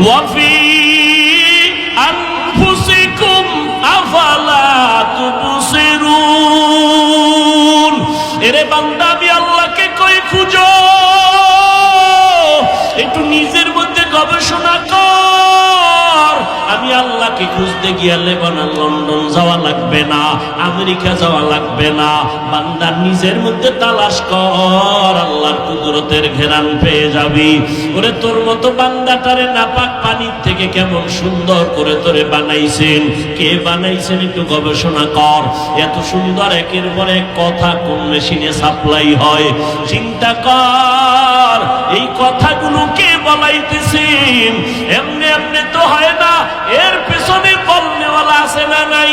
ওয়াফি আনফুসিকুম আফালা তুবসিরুন। এরে বান্দা, আমি আল্লাহকে কই খুঁজো, একটু নিজের মধ্যে গবেষণা কর। আমি আল্লাহকে খুঁজতে গিয়ে লেবানন, লন্ডন যাওয়া লাগবে না, আমেরিকা যাওয়া লাগবে না। বান্দা নিজের মধ্যে তালাশ কর, আল্লাহর কুদরতের ঘেরান পেয়ে যাবি। ওরে তোর মতো বান্দাটারে নাপাক পানির থেকে কেমন সুন্দর করে তোরে বানাইছেন, কে বানাইছেন একটু গবেষণা কর। এত সুন্দর একের পর এক কথা কোন মেশিনে সাপ্লাই হয় চিন্তা কর। এই কথাগুলো কে বলাইতেছেন? এমনি এমনি তো হয় না, এর পেছনে বলনেওয়ালা আছে না নাই?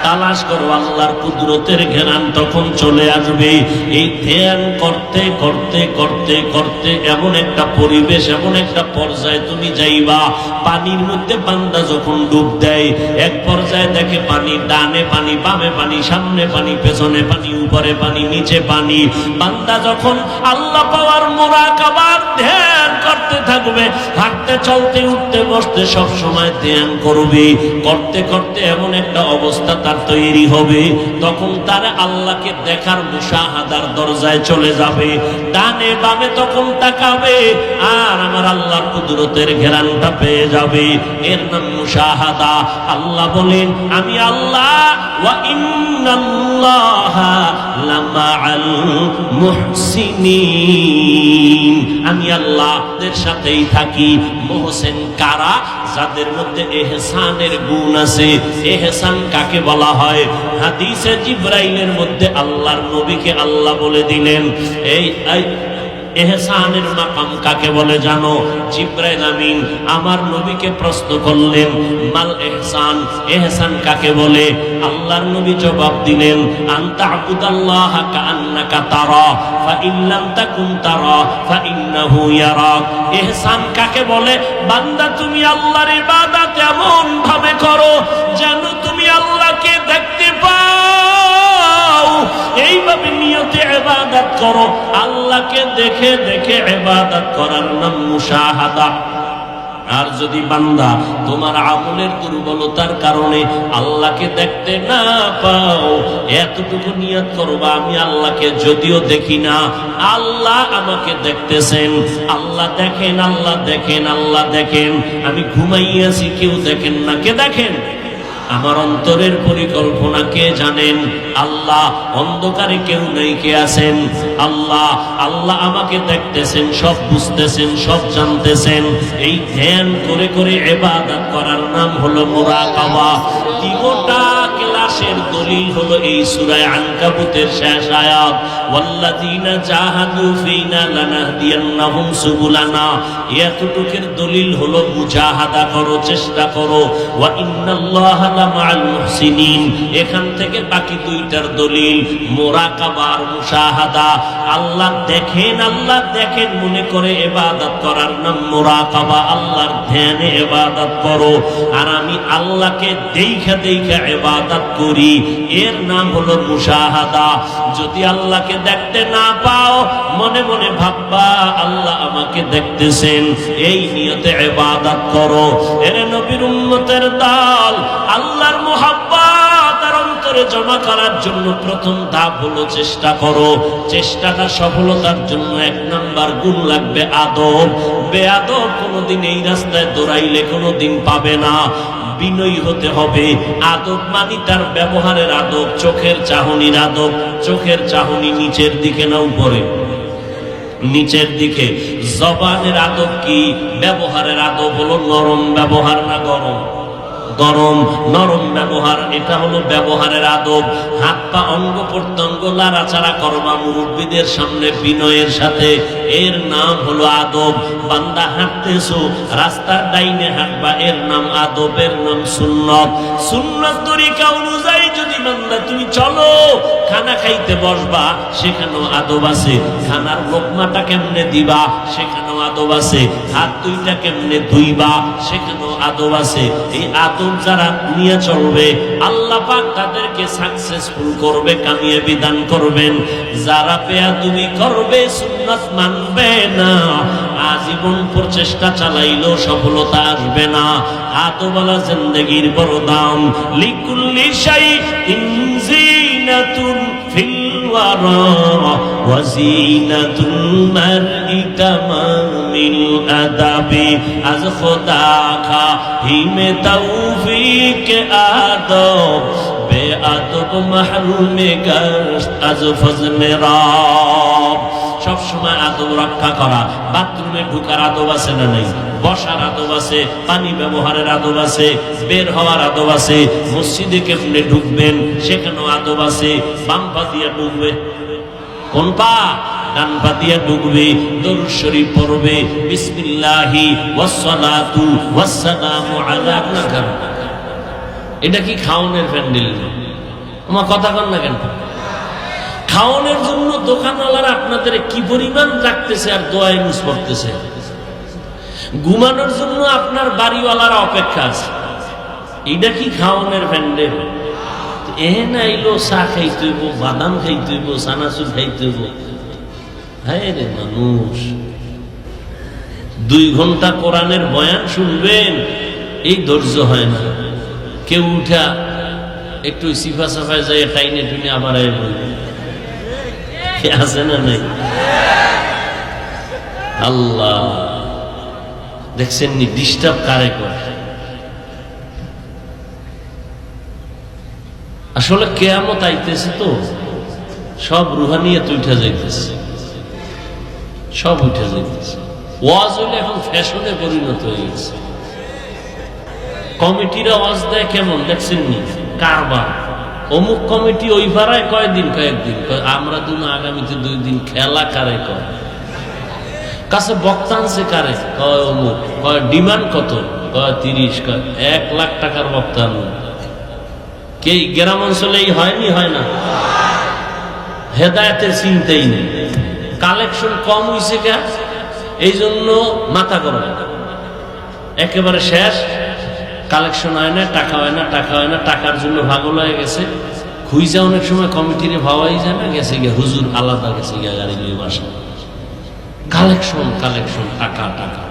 তালাশ করো, আল্লাহর কুদরতের ঘেরান তখন চলে আসবে। এই ধ্যান করতে করতে করতে করতে এমন একটা পরিবেশ, এমন একটা পর্যায়ে তুমি যাইবা, পানির মধ্যে বান্দা যখন ডুব দেয়, এক পর্যায়ে দেখে পানি, ডানে পানি, বামে পানি, সামনে পানি, পেছনে পানি, উপরে পানি, নিচে পানি। বান্দা যখন আল্লাহ পাওয়ার মুরাকাবার ধ্যান করতে থাকবে, হাঁটতে চলতে উঠতে বসতে সব সময় ধ্যান করবে, করতে করতে এমন একটা অবস্থা তার তৈরি হবে, তখন তার আল্লাহকে দেখার মুশাহাদার দরজায় চলে যাবে। ডানে বামে তখন তাকাবে আর আমার আল্লাহর কুদরতের ঘেরানটা পেয়ে যাবে। এর নাম মুশাহাদা। আল্লাহ বলেন, আমি আল্লাহ ওয়া ইন্নাল্লাহা লামাআল মুহসিনিন, আমি আল্লাহদের সাথেই থাকি। মুহসিন কারা? যাদের মধ্যে ইহসানের গুণ আছে। ইহসান কাকে বলা হয়? হাদিসে জিবরাইলের মধ্যে আল্লাহর নবীকে আল্লাহ বলে দিলেন, এই ইহসানের মাকাম কাকে বলে জানো? জিবরাইল আমিন আমার নবীকে প্রশ্ন করলেন, মাল ইহসান, ইহসান কাকে বলে? আল্লাহর নবী জবাব দিলেন, আনতা আবুদাল্লাহা কাআন্নাকা তারা ফা ইন লাম তাকুন তারা ফা ইন্নাহু ইয়ারাক। ইহসান কাকে বলে? বান্দা তুমি আল্লাহর ইবাদত এমন ভাবে করো যেন তুমি আল্লাহকে দেখতে পাও, এইভাবে নিয়তে ইবাদত করো। আল্লাহকে দেখে দেখে ইবাদত করার নাম মুশাহাদা। আর যদি বান্দা তোমার আমলের দুর্বলতার কারণে আল্লাহকে দেখতে না পাও, এতটুকু নিয়ত করবা, আমি আল্লাহকে যদিও দেখি না, আল্লাহ আমাকে দেখতেছেন। আল্লাহ দেখেন, আল্লাহ দেখেন, আল্লাহ দেখেন। আমি ঘুমাইয়াছি, কেউ দেখেন না, কে দেখেন? আমার অন্তরের পরিকল্পনা কে জানেন? আল্লাহ। অন্ধকারে কেউ নেই, কে আছেন? আল্লাহ। আল্লাহ আমাকে দেখতেছেন, সব বুঝতেছেন, সব জানতেছেন। এই ধ্যান করে করে ইবাদত করার নাম হলো মুরাকাবা। গোটা ক্লাসের দলিল হলো এই সূরা আনকাবুতের শেষ আয়াত, ওয়াল্লাযীনা জাহাদু ফীনা লানাহদিয়ান্নাহুম সুবুলানা। এতটুকুর দলিল হলো মুজাহাদা করো, চেষ্টা করো। ওয়া ইন্নাল্লাহা লামাআল মুহসিনিন। এখান থেকে বাকি দুইটার দলিল মুরাকাবা আর মুশাহাদা। আল্লাহ দেখেন, আল্লাহ দেখেন মনে করে ইবাদত করার নাম মুরাকাবা। আল্লাহর ধ্যানে ইবাদত করো। আর আমি আল্লাহকে দেখা দেখা ইবাদত করি, এর নাম হলো মুশাহাদা। যদি আল্লাহকে দেখতে না পাও, মনে মনে ভাববা আল্লাহ আমাকে দেখতেছেন, এই নিয়তে ইবাদত করো। এর নবীর উম্মতের দল, আল্লাহর মুহাব্বত আর অন্তরে জমা করার জন্য প্রথম ধাপ হলো চেষ্টা করো। চেষ্টাটা সফলতার জন্য এক নাম্বার গুণ লাগবে আদব। বেয়াদব কোনোদিন এই রাস্তায় দৌড়াইলে কোনোদিন পাবে না। বিনয়ী হতে হবে। আদব মানি তার ব্যবহারের আদব, চোখের চাহনির আদব। চোখের চাহনি নিচের দিকে না উপরে? নিচের দিকে। জবানের আদব কি? ব্যবহারের আদব হলো নরম ব্যবহার, না গরম? গরম, নরম ব্যবহার, এটা হলো ব্যবহারের আদব। হাত পা অঙ্গ প্রত্যঙ্গ লাড়াচাড়া করবা মুরব্বীদের সামনে বিনয়ের সাথে, এর নাম হলো আদব। বান্দা হাঁটতেছো, রাস্তার ডাইনে হাঁটবা, এর নাম আদব, এর নাম সুন্নত। সুন্নত তরিকা অনুযায়ী যদি বান্দা তুমি চলো, খানা খাইতে বসবা, সেখানেও আদব আছে। খানার লোকমাটা কেমনে দিবা, সেখানেও আদব আদব আছে। হাত দুইটা কেমনে ধুইবা সেখানেও আদব আছে। এই আদব যারা নিয়ে চলবে আল্লাহ পাক তাদেরকে সাকসেসফুল করবে, কামিয়াবি দান করবেন। যারা বেয়াদবি করবে, সুন্নাত মানবে না, আজীবন প্রচেষ্টা চালাইলেও সফলতা আসবে না। আদবওয়ালা জিন্দেগির বড় দাম। লিকুল্লি শাইইন জিনাতুন ফিল ওয়ারা ওয়া জিনাতুল মারই তামামিল আদাবি। আজ খোদা খাহি মে তৌফিক আদব, বেআদব মাহরুমে গশত আজ ফজলে রাব। সবসময় আদব রক্ষা করা। বাথরুমে ঢুকার আদব আছে না নাই? বসার আদব আছে, পানি ব্যবহারের আদব আছে, বের হওয়ার আদব আছে। মসজিদে কেমনে ঢুকবেন সেখানেও আদব আছে। বাম পা দিয়ে ঢুকবে, কোন পা? ডান পা দিয়ে ঢুকবে। দরুদ শরীফ পড়বে, বিসমিল্লাহি ওয়াসসালাতু ওয়াসসালামু আলা। এটা কি খাওনের প্যান্ডেল? আমার কথা কন না কেন? খাওয়ানোর জন্য দোকানওয়ালারা আপনাদের কি পরিমাণ রাখতেছে আর দোয়া ইউজ করতেছে। ঘুমানোর জন্য আপনার বাড়িওয়ালারা অপেক্ষা আছে। এটা কি খাওয়ানোর প্যান্ডেল? নাইলো চা খাইতে হইব, বাদাম খাইতে হইব, চানাচুর খাইতে হইব। হ্যাঁ রে মানুষ, 2 ঘন্টা কোরআনের বয়ান শুনবেন, এই ধৈর্য হয় না। কেউ উঠা একটু সিফা সাফায় যায়, টাইনে টুনে আবার আছে না নাই? আল্লাহ দেখছেন নি ডিস্টার্ব কারে করে? আসলে কিয়ামত আইতেছে তো, সব রুহানিয়ত উঠে যাইতেছে, সব উঠে যাইতেছে। ওয়াজ হইলে এখন ফ্যাশনে পরিণত হয়ে গেছে। কমিটিরা ওয়াজ দেয় কেমন দেখছেন নি? কারবার। অমুক কমিটি ওই ভাড়ায় কয়েকদিন, আমরা দুনো আগামীতে 2 দিন। খেলা কারে কয়? কাছে বক্তা আনছে কারে? কয় অমুক। কয় ডিমান্ড কত? কয় 30। কয় 1 লাখ টাকার বক্তা আনুন। কে গ্রাম অঞ্চলে হয়নি? হয় না? হেদায়েতের চিন্তাই নেই। কালেকশন কম হয়েছে কে? এই জন্য মাথা গরম, একেবারে শেষ। কালেকশন হয় না, টাকা হয় না, টাকা হয় না, টাকার জন্য পাগল হয়ে গেছে। খুঁজা অনেক সময় কমিটির ভাবাই যায় না, গেছে গিয়ে হুজুর আলাদা, গেছে গিয়ে গাড়ি নিয়ে বাসা। কালেকশন কালেকশন, টাকা টাকা।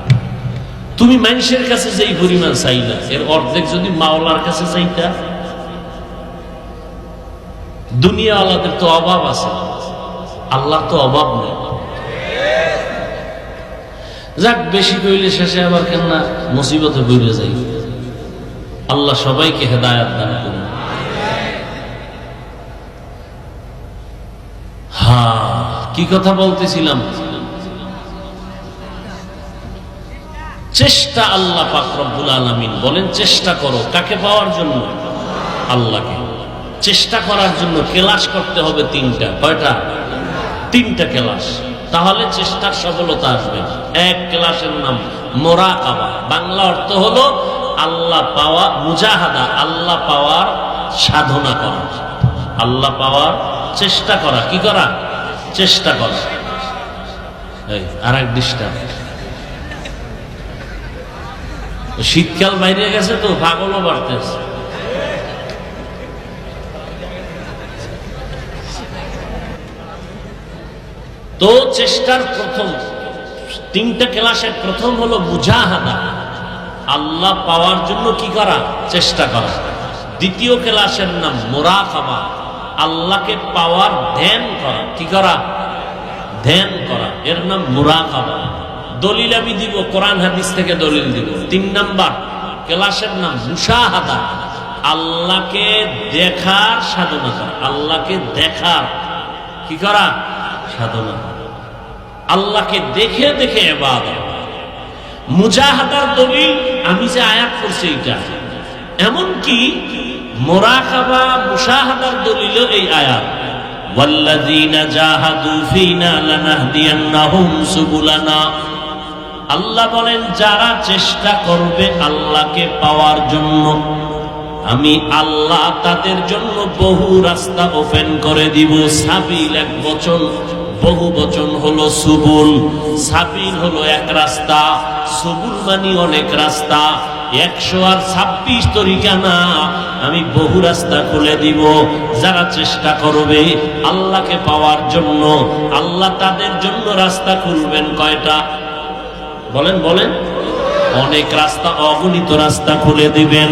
তুমি মানুষের কাছে যেই পরিমাণ চাইলা, এর অর্ধেক যদি মাওলার কাছে চাইতা। দুনিয়াওয়ালাদের তো অভাব আছে, আল্লাহ তো অভাব নেই। যাক, বেশি কইলে শেষে আবার কেন না মুসিবতে পড়ে যাই। আল্লাহ সবাইকে হেদায়েত দান করুন। কি কথা বলতেছিলাম? চেষ্টা। আল্লাহ পাক রব্বুল আলামিন বলেন চেষ্টা করো। কাকে পাওয়ার জন্য? আল্লাহকে। চেষ্টা করার জন্য ক্লাস করতে হবে 3টা। কয়টা? 3টা ক্লাস। তাহলে চেষ্টার সফলতা আসবে। 1 ক্লাসের নাম মুরাকাবা। বাংলা অর্থ হলো আল্লাহ পাওয়া, মুজাহাদা, আল্লাহ পাওয়ার সাধনা করা, আল্লাহ পাওয়ার চেষ্টা করা। কি করা? চেষ্টা করা। আর এক ডিস্টার্ব, শীতকাল বাইরে গেছে তো পাগলও বাড়তেছে। তো চেষ্টার প্রথম 3টা ক্লাসের প্রথম হলো মুজাহাদা, আল্লাহ পাওয়ার জন্য কি করা? চেষ্টা করা। দ্বিতীয় ক্লাসের নাম মুরাকাবা, আল্লাহকে পাওয়ার ধ্যান করা। কি করা? ধ্যান করা, এর নাম মুরাকাবা। দলিল আমি দিব, কোরআন হাদিস থেকে দলিল দিব। 3 নাম্বার ক্লাসের নাম মুশাহাদা, আল্লাহকে দেখার সাধনা করা। আল্লাহকে দেখার কি করা? সাধনা। আল্লাহকে দেখে দেখে ইবাদত। মুজাহাদার দলিল আমি যে আয়াত করছি এটা, এমন কি মুরাকাবা মুশাহাদার দলিল এই আয়াত, ওয়াল্লাযীনা জাহাদু ফীনা লানাহদিয়ান্নাহুম সুবুলানা। আল্লাহ বলেন যারা চেষ্টা করবে আল্লাহকে পাওয়ার জন্য, আমি আল্লাহ তাদের জন্য বহু রাস্তা ওপেন করে দিব। সাবিল এক বচন, বহু বচন হলো সুবুল। সাবিল হলো এক রাস্তা, সুবুল মানে অনেক রাস্তা। 126 তরিকা না, আমি বহু রাস্তা খুলে দিব। যারা চেষ্টা করবে আল্লাহকে পাওয়ার জন্য, আল্লাহ তাদের জন্য রাস্তা খুলবেন। কয়টা বলেন বলেন? অনেক রাস্তা, অগণিত রাস্তা খুলে দিবেন।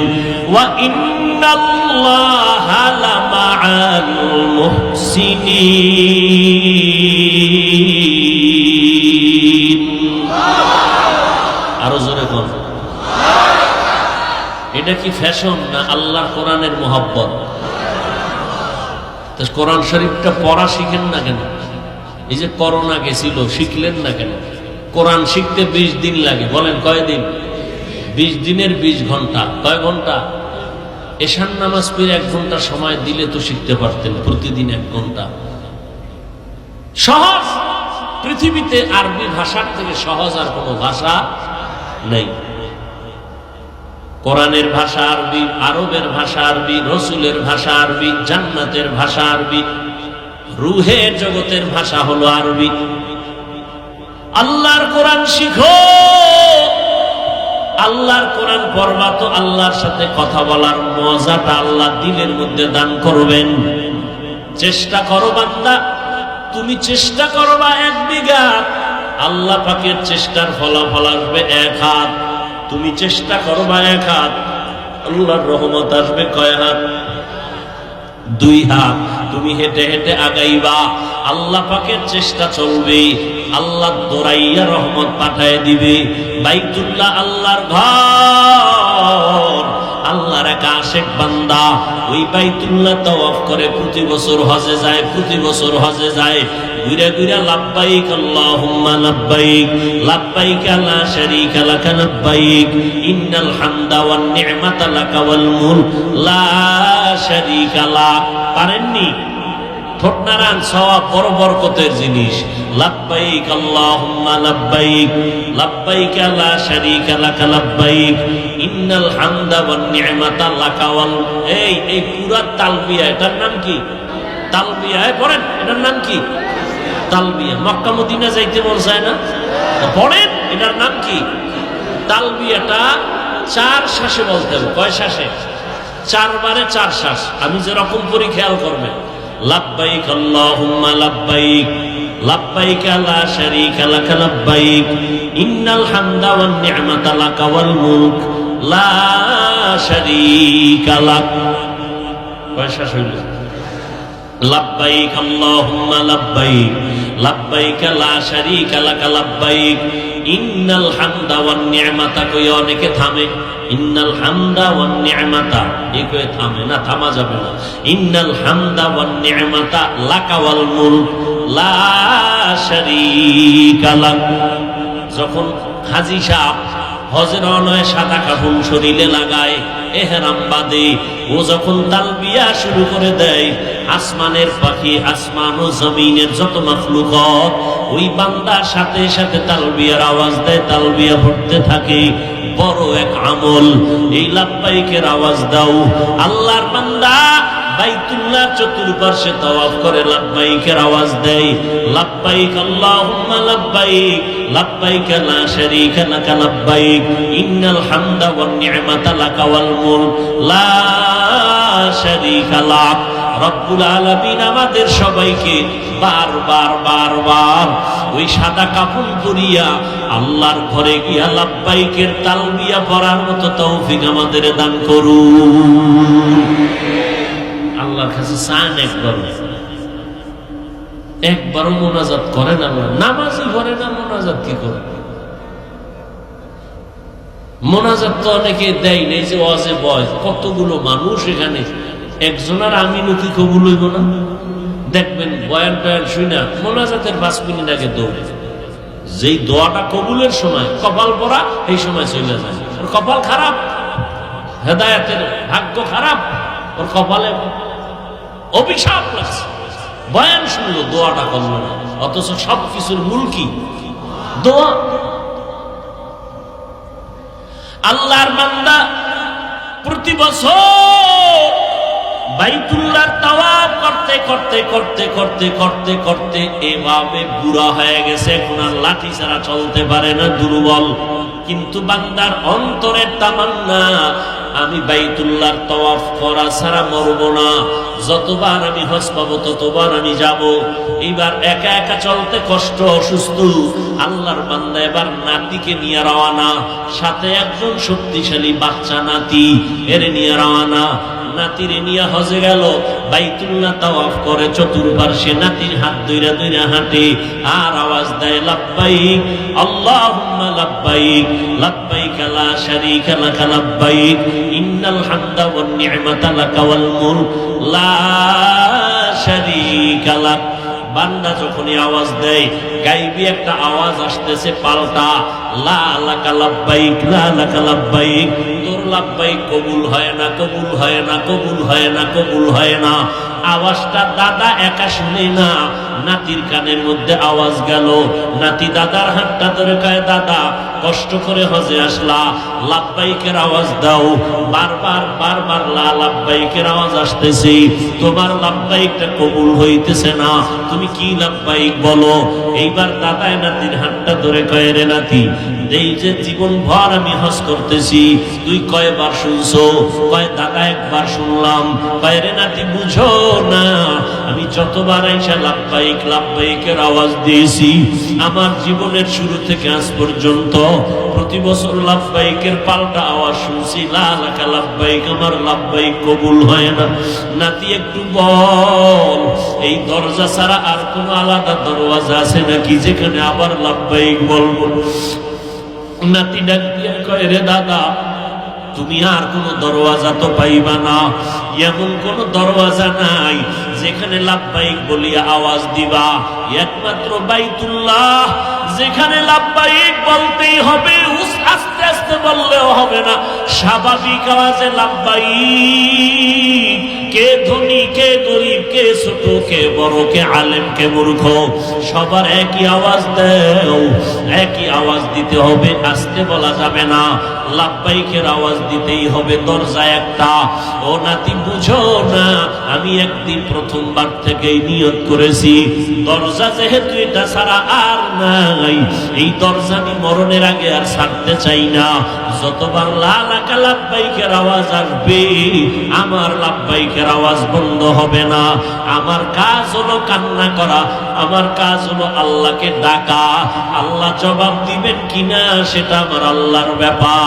ওয়া ইন্নাল্লাহা লামাআল মুহসিনিন। আরো জোরে বল। এটা কি ফ্যাশন না আল্লাহর কোরআনের মোহাব্বত? তো কোরআন শরীফটা পড়া শিখেন না কেন? এই যে করোনা গেছিল, শিখলেন না কেন? কোরআন শিখতে 20 দিন লাগে, বলেন কয়দিন? 20 দিনের 20 ঘন্টা। কয় ঘন্টা? এশার নামাজ পড়ে 1 ঘন্টা সময় দিলে তো শিখতে পারতেন, প্রতিদিন 1 ঘন্টা। সহজ। পৃথিবীতে আরবি ভাষার থেকে সহজ আর কোনো ভাষা নেই। কোরআনের ভাষা আরবি, আরবের ভাষা আরবি, রসুলের ভাষা আরবি, জান্নাতের ভাষা আরবি, রুহের জগতের ভাষা হলো আরবি। আল্লাহর কোরআন শিখো। আল্লাহর কোরআন পড়বা তো আল্লাহর সাথে কথা বলার মজাটা আল্লাহ দিলের মধ্যে দান করবেন। চেষ্টা করো বান্দা, তুমি চেষ্টা করবা 1 বিঘা, আল্লাহ পাকের চেষ্টার ফলাফল আসবে 1 হাত। তুমি চেষ্টা করবা 1 হাত, আল্লাহর রহমত আসবে কয় হাত? 2 হাত। তুমি হেঁটে হেঁটে আগাইবা, আল্লাহ পাকের চেষ্টা চলবে, আল্লাহ দৌড়াইয়া রহমত পাঠায় দিবে। বাইতুল্লাহ আল্লাহর ঘর, আল্লাহর এক আশিক বান্দা ওই বাইতুল্লাহ তাওয়াফ করে প্রতি বছর হজে যায়, প্রতি বছর হজে যায়। ঘুরে ঘুরে লাব্বাইক আল্লাহুম্মা লাব্বাইক, লাব্বাইক লা শারীকা লাক লাব্বাইক, ইন্নাল হামদা ওয়ান নি'মাতা লাকা ওয়াল মুলক লা শারীকা লাক। পারেননি? ঠোঁট নাড়ান, সওয়াব বড় বরকতের জিনিস। লাব্বাইক আল্লাহুম্মা লাব্বাইক, লাব্বাইক লা শারীকা লাক লাব্বাইক, ইন্নাল হামদা ওয়ান নি'মাতা লাকা ওয়াল। এই পুরা তালবিয়া, এটার নাম কি? তালবিয়া। পড়েন, এটার নাম কি? তালবিয়া। মক্কা মদিনা যাইতে মন চায় না? পড়েন, এটার নাম কি? তালবিয়াটা 4 শ্বাসে বলতে হবে। কয় শ্বাসে? 4 বারে 4 শ্বাস। আমি যেরকম করি খেয়াল করবেন। লাব্বাইক আল্লাহুম্মা লাব্বাইক, লাব্বাইক লা শারীকা লাক লাব্বাইক, ইন্নাল হামদা ওয়ান নি'মাতা লাকা ওয়াল মুলক লা শারীকা লাক। কয় শ্বাস হইল? লাব্বাইক আল্লাহুম্মা লাব্বাইক, লাব্বাইক লা শারীকা লাক লাব্বাইক, ইন্নাল হামদা ওয়ান নি'মাতা। কই অনেকে থামে, ইন্নাল হামদা ওয়ান নি'মাতা, এই কই থামে না, থামা যাবে না। ইন্নাল হামদা ওয়ান নি'মাতা লাকা ওয়াল মুলক লা শারীকা লাক। যখন হাজী সাহেব হজের অনয় সাদা কাফন শরীরে লাগায়, এহরাম বাঁধে, ও যখন তালবিয়া শুরু করে দেয়, আসমানের পাখি, আসমান ও জমিনের যত মাখলুকাত ওই বান্দার সাথে সাথে তালবিয়ার আওয়াজ দেয়, তালবিয়া পড়তে থাকে। বড় এক আমল এই লাব্বাইকের আওয়াজ দাও। আল্লাহর বান্দা বাইতুল্লাহ চতুর্পার্শ্বে তাওয়াফ করে লাব্বাইকের আওয়াজ দেয়। লাব্বাইক আল্লাহুম্মা লাব্বাইক, লাব্বাইক লা শারীকা লাক লাব্বাইক, ইন্নাল হামদা ওয়ান নি'মাতা লাকা ওয়াল মুলক লা শারীকা লাক। রব্বুল আলামিন আমাদের সবাইকে বারবার বারবার ওই সাদা কাফন পরিয়া আল্লাহর ঘরে গিয়া লাব্বাইকের তালবিয়া পড়ার মতো তৌফিক আমাদের দান করুন। আল্লাহর কাছে চান একবারও মোনাজাত করেন? আল্লাহ নামাজই করে না, মোনাজাত কি করে? মোনাজাত তো অনেকে দেয় নেই, যে ওয়াজে বয় কতগুলো মানুষ এখানে, একজনের আমিনও কি কবুল হইব না? দেখবেন বয়ান টয়ান শুই না, মোনাজাতের 5 মিনিট আগে দৌড়ে। যেই দোয়াটা কবুলের সময় কপাল পড়া, এই সময় চলে যায়। ওর কপাল খারাপ, হেদায়েতের ভাগ্য খারাপ, ওর কপালে অভিশাপ লাগছে। বয়ান শুনলো, দোয়াটা করলো না, অথচ সব কিছুর মূল কি? দোয়া। আল্লাহর বান্দা প্রতি বছর বাইতুল্লাহর তাওয়াফ করতে করতে করতে করতে করতে করতে এভাবে বুড়া হয়ে গেছে, এখন আর লাঠি ছাড়া চলতে পারে না, দুর্বল। কিন্তু বান্দার অন্তরের তামান্না, আমি বাইতুল্লাহর তাওয়াফ করা ছাড়া মরব না, যতবার আমি হজ পাবো ততবার আমি যাব। এবার একা একা চলতে কষ্ট, অসুস্থ। আল্লাহর বান্দা এবার নাতিকে নিয়ে রওয়ানা, সাথে একজন শক্তিশালী বাচ্চা নাতি, এরে নিয়ে রওয়ানা। নাতিরে নিয়ে হজে গেল, বাইতুল্লাহ তাওয়াফ করে চতুর্পার্শ্বে নাতির হাত ধইরা ধইরা হাঁটে আর আওয়াজ দেয় লাব্বাইক আল্লাহুম্মা লাব্বাইক লাব্বাইক লা শারীকা লাক লাব্বাইক ইন্নাল হামদা ওয়ান নি'মাতা লাকা ওয়াল মুলক লা শারীকা লাক। বান্দা যখনই আওয়াজ দেয়, গাইবি একটা আওয়াজ আসতেছে পাল্টা, লা লাকা লাব্বাইক লা লাকা লাব্বাইক, তোর লাব্বাইক কবুল হয় না, কবুল হয় না, কবুল হয় না, কবুল হয় না। আওয়াজটা দাদা একা শুনে না, নাতির কানের মধ্যে আওয়াজ গেল। নাতি দাদার হাতটা ধরে কয়, দাদা কষ্ট করে হজে আসলা, লাব্বাইকের আওয়াজ দাও। বারবার বারবার লা লাব্বাইকের আওয়াজ আসতেছে, তোমার লাব্বাইকটা কবুল হইতেছে না, তুমি কি লাব্বাইক বলো। এইবার দাদায় নাতির হাতটা ধরে কয়, রে নাতি, এই যে জীবন ভর আমি হজ করতেছি, তুই কয়বার শুনছো? কয় দাদা একবার শুনলাম। কয় রে নাতি, বুঝো না, আমি যতবার আইসা লাব্বাইক লাব্বাইকের আওয়াজ দিয়েছি, আমার জীবনের শুরু থেকে আজ পর্যন্ত প্রতি বছর লাব্বাইকের পাল্টা আওয়াজ শুনছি, লা লাকা লাব্বাইক, আমার লাব্বাইক কবুল হয় না। নাতি একটু বল, এই দরজা ছাড়া আর কোনো আলাদা দরওয়াজা আছে নাকি যেখানে আবার লাব্বাইক বলবো? নাতি ডাক দিয়ে কয়, রে দাদা, তুমি আর কোনো দরওয়াজা তো পাইবা না, এমন কোন দরওয়াজা নাই যেখানে লাব্বাইক বলিয়া আওয়াজ দিবা, একমাত্র বাইতুল্লাহ, যেখানে লাব্বাইক বলতেই হবে, আস্তে আস্তে বললেও হবে না, স্বাভাবিক আওয়াজে লাব্বাইক। কে ধনী, কে গরিব, কে ছোট, কে বড়, কে আলেম, কে মূর্খ, সবার একই আওয়াজ দেও, একই আওয়াজ দিতে হবে, আস্তে বলা যাবে না, লাব্বাইকের আওয়াজ দিতেই হবে। দরজা একটা। ও নাতি, বুঝো না, আমি একদিন প্রথমবার থেকেই নিয়ত করেছি, দরজা যেহেতু এটা ছাড়া আর নাই, এই দরজা আমি মরণের আগে আর ছাড়তে চাই না। যতবার লা লাকা লাব্বাইকের আওয়াজ আসবে, আমার লাব্বাইকের আওয়াজ বন্ধ হবে না। আমার কাজ হলো কান্না করা, আমার কাজ হলো আল্লাহকে ডাকা। আল্লাহ জবাব দিবেন কিনা সেটা আমার আল্লাহর ব্যাপার।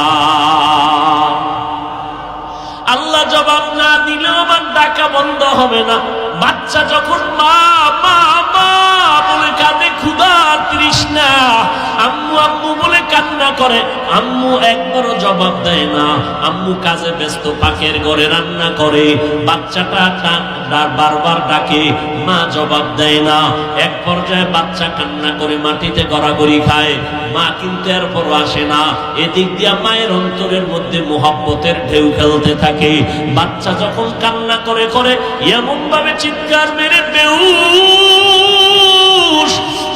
আল্লাহ জবাব না দিলেও আমার ডাকা বন্ধ হবে না। বাচ্চা যখন মা মা মা বলে কাঁদে, ক্ষুধার তৃষ্ণা, আম্মু আম্মু বলে কান্না করে, আম্মু একবারও জবাব দেয় না। আম্মু কাজে ব্যস্ত, পাকের ঘরে রান্না করে, বাচ্চাটা বারবার ডাকে, মা জবাব দেয় না। এক পর্যায়ে বাচ্চা কান্না করে মাটিতে গড়াগড়ি খায়, মা কিন্তু এরপরও আসে না। এদিক দিয়া মায়ের অন্তরের মধ্যে মোহাব্বতের ঢেউ খেলতে থাকে। বাচ্চা যখন কান্না করে করে এমন ভাবে চিৎকার মেরে বেহুশ,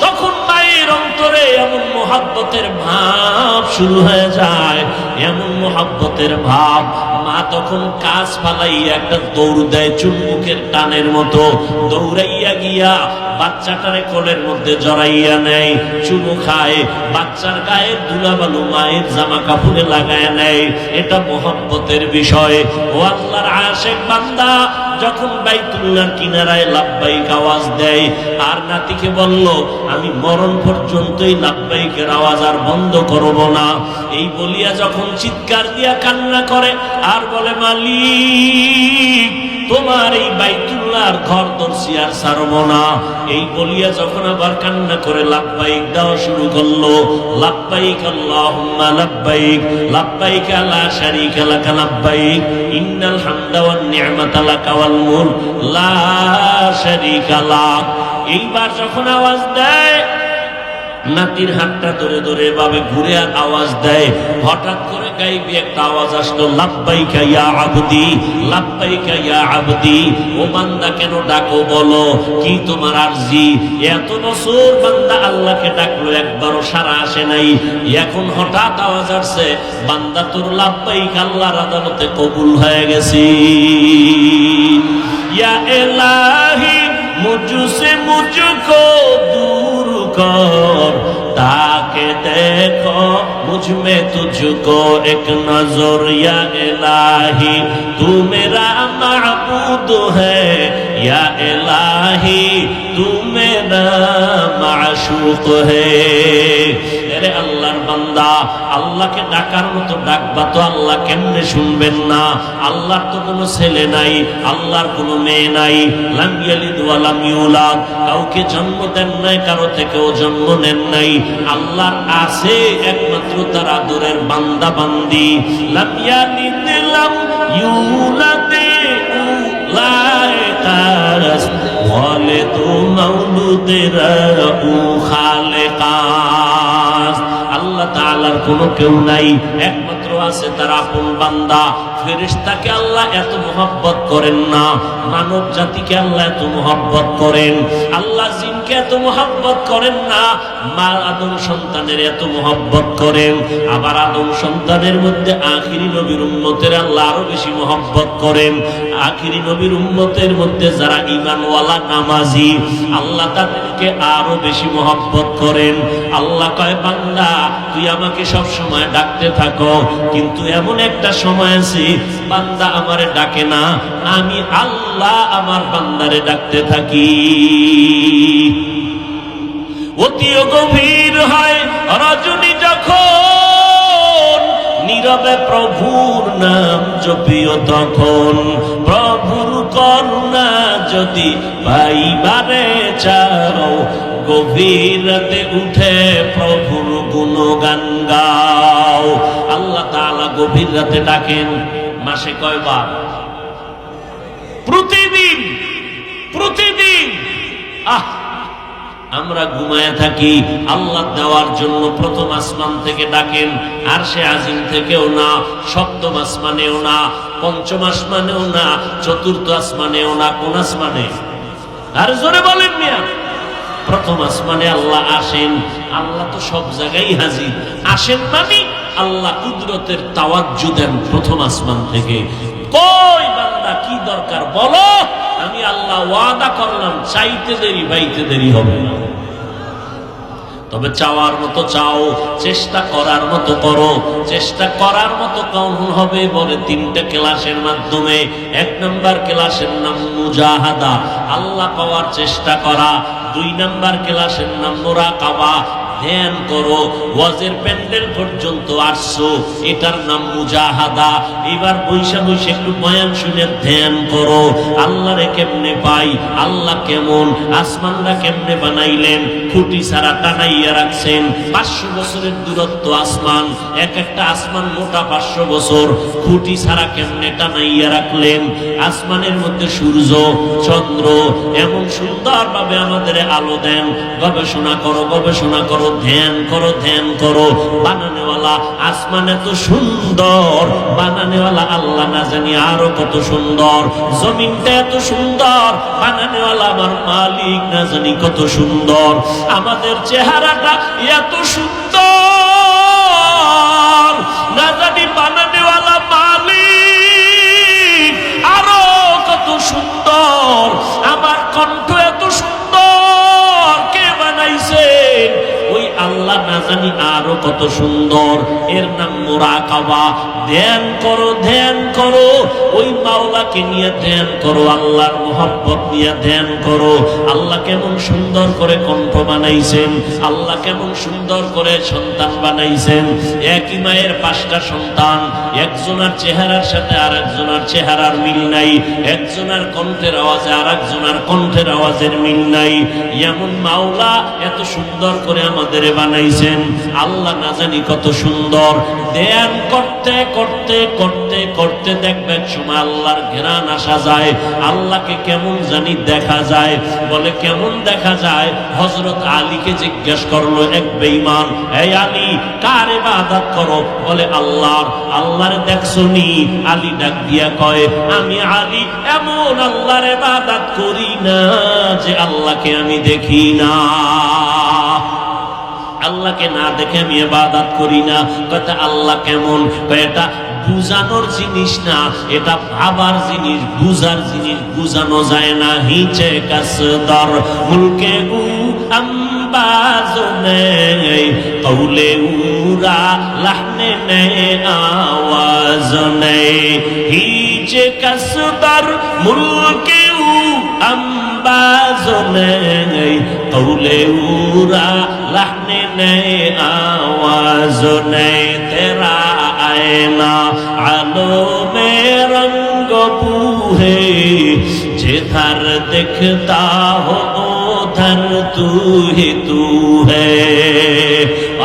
তখন মায়ের অন্তরে এমন মোহাব্বতের ভাব শুরু হয়ে যায়, এমন মোহাব্বতের ভাব, মা তখন কাজ ফালাইয়া একটা দৌড় দেয়, চুম্বুকের টানের মতো দৌড়াইয়া গিয়া বাচ্চাটারে কোলের মধ্যে জড়াইয়া নেয়, চুমু খায়, বাচ্চার গায়ের ধুলাবালু মায়ের জামা কাপড়ে লাগায় নেয়। এটা মোহাব্বতের বিষয়। ও আল্লাহর আশিক বান্দা যখন বাইতুল্লাহর কিনারায় লাব্বাইক আওয়াজ দেয়, আর নাতিকে বলল, আমি মরণ পর্যন্তই লাব্বাইকের আওয়াজ আর বন্ধ করব না, এই বলিয়া যখন চিৎকার দিয়া কান্না করে আর বলে, মালিক তোমার এই বাইতুল্লাহর ঘর ধরছি আর ছাড়ব না, এই বলিয়া যখন আবার কান্না করে লাব্বাইক দেওয়া শুরু করলো, লাব্বাইক আল্লাহুম্মা লাব্বাইক লাব্বাইক লা শারীকা লাক লাব্বাইক ইন্নাল হামদা ওয়ান নি'মাতা লাকা ওয়াল মুলক লা শারীকা লাক। এইবার যখন আওয়াজ দেয়, নাতির হাতটা ধরে ধরে এভাবে ঘুরে আর আওয়াজ দেয়। হঠাৎ করে গাইবি একটা আওয়াজ আসলো, লাব্বাইকা ইয়া আবদি, লাব্বাইকা ইয়া আবদি। ও বান্দা কেন ডাকো বলো, কি তোমার আরজি? এত বছর বান্দা আল্লাহকে ডাকলো, একবারও সাড়া আসে নাই। এখন হঠাৎ আওয়াজ আসছে, বান্দা তোর লাব্বাইক আল্লাহর আদালতে কবুল হয়ে গেছে। ইয়া ইলাহি মুঝসে মুঝকো दूर कर, ताके देखो मुझ में तुझको एक नजर। या इलाही तू मेरा माबूद है, या इलाही तू मेरा माशूक है। अरे আল্লাহর বান্দা, আল্লাহকে ডাকার মতো ডাকবা তো আল্লাহ কেমনে শুনবেন না? আল্লাহর তো কোনো ছেলে নাই, আল্লাহর কোনো মেয়ে নাই। লাম ইয়ালিদ ওয়া লাম ইউলাদ, কাউকে জন্ম দেন নাই, কারো থেকেও জন্ম নেন নাই। আল্লাহর আছে একমাত্র তার আদরের বান্দা বান্দি। লাম ইয়ালিদ লাম ইউলাদ লাইকাস ওয়ালিদ মাউলুদেরা উ খালেকাস। আল্লাহ তাআলার কোনো কেউ নাই, একমাত্র আছে তার আপন বান্দা। ফেরেশতাকে আল্লাহ এত মোহাব্বত করেন না, মানব জাতিকে আল্লাহ এত মোহাব্বত করেন। আল্লাহ জিনকে এত মোহাব্বত করেন না, মা আদম সন্তানের এত মোহাব্বত করেন। আবার আদম সন্তানের মধ্যে আখিরি নবীর উম্মতের আল্লাহ আরো বেশি মোহাব্বত করেন। আখিরি নবীর উম্মতের মধ্যে যারা ঈমানওয়ালা নামাজি, আল্লাহ তাদেরকে আরো বেশি মোহাব্বত করেন। আল্লাহ কয়, বান্দা তুই আমাকে সব সময় ডাকতে থাকো, কিন্তু এমন একটা সময় আছে বান্দা আমারে ডাকে না, আমি আল্লাহ আমার বান্দারে ডাকতে থাকি। অতিও গভীর হয় রজনী যখন, নীরবে প্রভুর নাম জপিও তখন। প্রভুর করুণা যদি পাইবারে চাও, গভীর রাতে উঠে প্রভুর গুণগান গাও। আল্লাহ তাআলা গভীর রাতে ডাকেন। মাসে কয়বার? প্রতিদিন, প্রতিদিন। আমরা ঘুমায় থাকি, আল্লাহ দেওয়ার জন্য প্রথম আসমান থেকে ডাকেন। আরশে আজিম থেকেও না, সপ্তম আসমানেও না, পঞ্চম আসমানেও না, চতুর্থ আসমানেও না। কোন আসমানে? আর জোরে বলেন মিয়া। প্রথম আসমানে আল্লাহ আসেন। আল্লাহ তো সব জায়গায় হাজির। আসেন মানে আল্লাহ কুদরতের তাওয়াজ্জু দেন প্রথম আসমান থেকে। কই বান্দা কি দরকার বলো, আমি আল্লাহ ওয়াদা করলাম, চাইতে দেরি পাইতে দেরি হবে না। তবে চাওয়ার মতো চাও, চেষ্টা করার মতো করো। চেষ্টা করার মতো কেমন হবে বলে তিনটা ক্লাসের মাধ্যমে। এক নাম্বার ক্লাসের নাম মুজাহাদা, আল্লাহ পাওয়ার চেষ্টা করা। দুই নাম্বার ক্লাসের নাম মুরাকাবা, ধ্যান করো। ওয়াজের প্যান্ডেল পর্যন্ত আসছো, এটার নাম মুজাহাদা। এবার বৈশা বৈশা একটু বয়ান শুনে ধ্যান করো, আল্লাহরে কেমনে পাই, আল্লাহ কেমন, আসমানরা কেমনে বানাইলেন, খুঁটি ছাড়া টানাইয়া রাখছেন। 500 বছরের দূরত্ব আসমান, এক একটা আসমান মোটা 500 বছর, খুঁটি ছাড়া কেমনে টানাইয়া রাখলেন। আসমানের মধ্যে সূর্য চন্দ্র এমন সুন্দর ভাবে আমাদের আলো দেন। গবেষণা করো, গবেষণা করো, ধ্যান করো, ধ্যান করো। বানানেওয়ালা আসমান এত সুন্দর, বানানেওয়ালা আল্লাহ না জানি আরো কত সুন্দর। জমিনটা এত সুন্দর, বানানেওয়ালা আমার মালিক না জানি কত সুন্দর। আমাদের চেহারাটা এত সুন্দর, না জানি বানানেওয়ালা মালিক আরো কত সুন্দর। আমার কণ্ঠ এত সুন্দর, কে বানাইছেন? ওই আল্লাহ না জানি আরো কত সুন্দর। এর নাম মুরাকাবা। ধ্যান করো, ধ্যান করো, ওই মাওলাকে নিয়ে ধ্যান করো, আল্লাহর মোহাব্বত নিয়ে ধ্যান করো। আল্লাহ কেমন সুন্দর করে কণ্ঠ বানাইছেন, আল্লাহ কেমন সুন্দর করে সন্তান বানাইছেন। একই মায়ের 5টা সন্তান, একজনের চেহারার সাথে আর একজনের চেহারার মিল নাই, একজনের কণ্ঠের আওয়াজে আর একজনের কণ্ঠের আওয়াজের মিল নাই। এমন মাওলা এত সুন্দর করে আমাদের বানাইছেন। আল্লাহ না জানি কত সুন্দর। ধ্যান করতে করতে করতে করতে দেখবে এক সময় আল্লাহর ঘেরান আসা যায়, আল্লাহকে কেমন জানি দেখা যায়। বলে কেমন দেখা যায়? হযরত আলীকে জিজ্ঞেস করলো এক বেঈমান, এই আলী কার ইবাদত করো? বলে আল্লাহর। আল্লাহর দেখছনি? আলী ডাক দিয়া কয়, আমি আলী এমন আল্লাহর ইবাদত করি না যে আল্লাহকে আমি দেখি না। আল্লাহকে না দেখে আমি ইবাদত করি না। কথা আল্লাহ কেমন? এটা বুঝানোর জিনিস না, এটা ভাবার জিনিস, বুঝার জিনিস, বুঝানো যায় না। হিচে কাসদর মুলকে উ আম্বাজনে কৌলে উরা লাহনে নে আওয়াজ নে। হিচে কাসদর মুলকে উ আম্বাজনে কৌলে উরা লাহনে নে आवाज ने तेरा आईना आलो में रंग बूहे जिधर दिखता हो उधर तू ही तू है।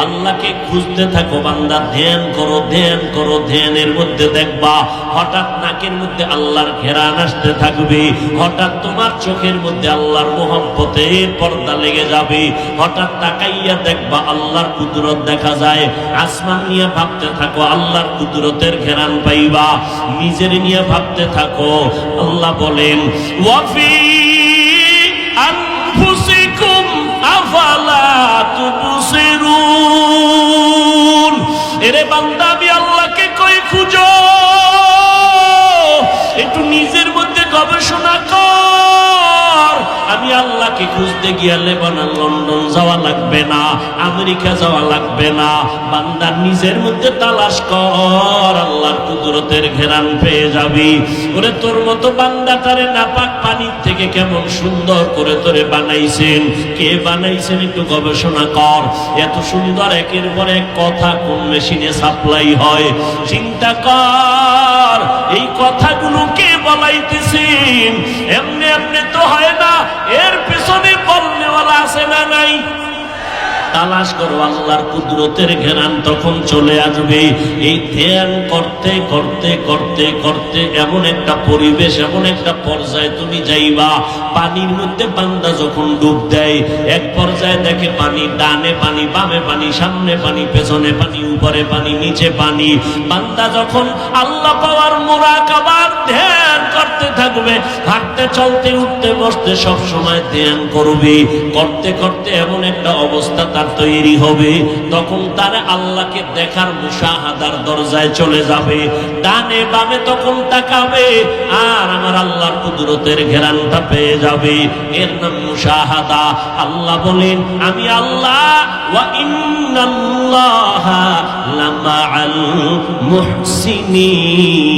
আল্লাহকে খুঁজতে থাকো বান্দা, ধ্যান করো, ধ্যান করো। ধ্যানের মধ্যে দেখবা হঠাৎ নাকের মধ্যে আল্লাহর ঘেরান আসতে থাকবে, হঠাৎ তোমার চোখের মধ্যে আল্লাহর মোহাব্বতের পর্দা লেগে যাবে। হঠাৎ তাকাইয়া দেখবা আল্লাহর কুদরত দেখা যায়। আসমান নিয়ে ভাবতে থাকো, আল্লাহর কুদরতের ঘেরান পাইবা। নিজের নিয়ে ভাবতে থাকো। আল্লাহ বলেন, ওয়াফি আনফুসিকুম আফালা তুবসিরুন। এরে বান্দা, আমি আল্লাহকে কই খুঁজো, একটু নিজের মধ্যে গবেষণা কর। আমি আল্লাহকে খুঁজতে গিয়ে লেবানন, লন্ডন যাওয়া লাগবে না, আমেরিকা যাওয়া লাগবে না। বান্দা নিজের মধ্যে তালাশ কর, আল্লাহর কুদরতের ঘেরান পেয়ে যাবি। ওরে তোর মতো বান্দাটারে নাপাক পানির থেকে কেমন সুন্দর করে তোরে বানাইছেন, কে বানাইছেন একটু গবেষণা কর। এত সুন্দর একের পর এক কথা কোন মেশিনে সাপ্লাই হয় চিন্তা কর। এই কথাগুলো কে বলাইতেছেন? এমনি এমনি তো হয় না, এর পেছনে বলনেওয়ালা আছে না নাই? তালাশ করো, আল্লাহর কুদরতের ঘেরান তখন চলে আসবে। এই ধ্যান করতে করতে করতে করতে এমন একটা পরিবেশ, এমন একটা পর্যায়ে তুমি যাইবা, পানির মধ্যে বান্দা যখন ডুব দেয়, এক পর্যায়ে দেখে পানি, ডানে পানি, বামে পানি, সামনে পানি, পেছনে পানি, উপরে পানি, নিচে পানি। বান্দা যখন আল্লাহ পাওয়ার মুরাকাবার ধ্যান করতে থাকবে, হাঁটতে চলতে উঠতে বসতে সব সময় ধ্যান করবে। করতে করতে এমন একটা অবস্থা তার তৈরি হবে, তখন তার আল্লাহকে দেখার মুশাহাদার দরজায় চলে যাবে। ডানে বামে তখন তাকাবে আর আমার আল্লাহর কুদরতের ঘেরানটা পেয়ে যাবে। এর নাম মুশাহাদা। আল্লাহ বলেন, আমি আল্লাহ ওয়া ইন্নাল্লাহা লামাআল মুহসিনিন।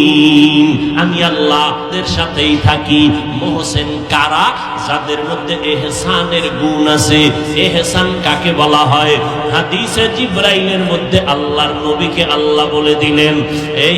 আমি আল্লাহদের সাথেই থাকি। মুহসিন কারা? যাদের মধ্যে ইহসানের গুণ আছে। ইহসান কাকে বলা হয়? হাদিসে জিবরাইলের মধ্যে আল্লাহর নবীকে আল্লাহ বলে দিলেন, এই